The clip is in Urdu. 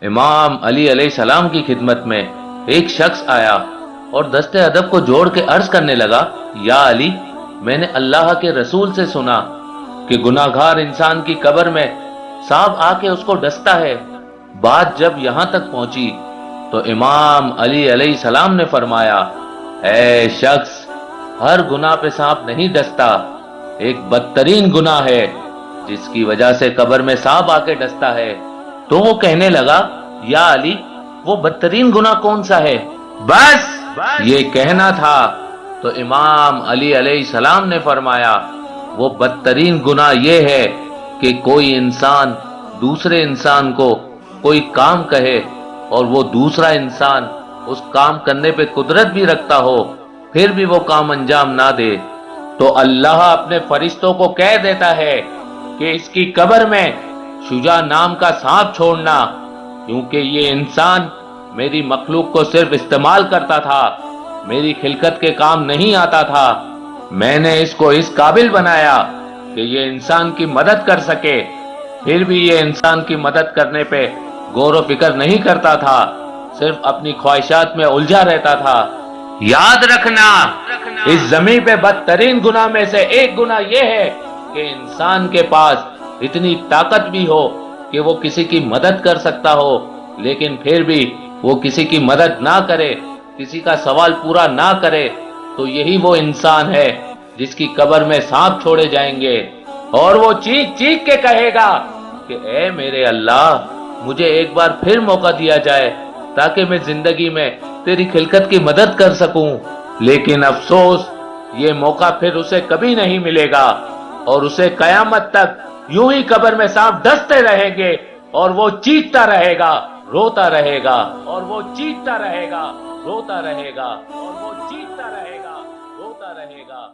امام علی علیہ السلام کی خدمت میں ایک شخص آیا اور دست ادب کو جوڑ کے عرض کرنے لگا، یا علی، میں نے اللہ کے رسول سے سنا کہ گناہگار انسان کی قبر میں سانپ آ کے اس کو ڈستا ہے۔ بات جب یہاں تک پہنچی تو امام علی علیہ السلام نے فرمایا، اے شخص، ہر گناہ پہ سانپ نہیں ڈستا، ایک بدترین گناہ ہے جس کی وجہ سے قبر میں سانپ آ کے ڈستا ہے۔ تو وہ کہنے لگا، یا علی، وہ بدترین گناہ کون سا ہے؟ بس یہ کہنا تھا تو امام علی علیہ السلام نے فرمایا، وہ بدترین گناہ یہ ہے کہ کوئی انسان دوسرے انسان کو کوئی کام کہے اور وہ دوسرا انسان اس کام کرنے پہ قدرت بھی رکھتا ہو، پھر بھی وہ کام انجام نہ دے، تو اللہ اپنے فرشتوں کو کہہ دیتا ہے کہ اس کی قبر میں شجاع نام کا سانپ چھوڑنا، کیونکہ یہ انسان میری مخلوق کو صرف استعمال کرتا تھا، میری خلقت کے کام نہیں آتا تھا۔ میں نے اس کو اس قابل بنایا کہ یہ انسان کی مدد کر سکے، پھر بھی یہ انسان کی مدد کرنے پہ غور و فکر نہیں کرتا تھا، صرف اپنی خواہشات میں الجھا رہتا تھا۔ یاد رکھنا، اس زمین پہ بدترین گناہ میں سے ایک گناہ یہ ہے کہ انسان کے پاس اتنی طاقت بھی ہو کہ وہ کسی کی مدد کر سکتا ہو، لیکن پھر بھی وہ کسی کی مدد نہ کرے، کسی کا سوال پورا نہ کرے، تو یہی وہ انسان ہے جس کی قبر میں سانپ چھوڑے جائیں گے، اور وہ چیخ چیخ کے کہے گا کہ اے میرے اللہ، مجھے ایک بار پھر موقع دیا جائے تاکہ میں زندگی میں تیری خلقت کی مدد کر سکوں۔ لیکن افسوس، یہ موقع پھر اسے کبھی نہیں ملے گا، اور اسے قیامت تک یوں ہی قبر میں سانپ ڈستے رہیں گے، اور وہ چیختا رہے گا، روتا رہے گا، اور وہ چیختا رہے گا، روتا رہے گا، اور وہ چیختا رہے گا، روتا رہے گا۔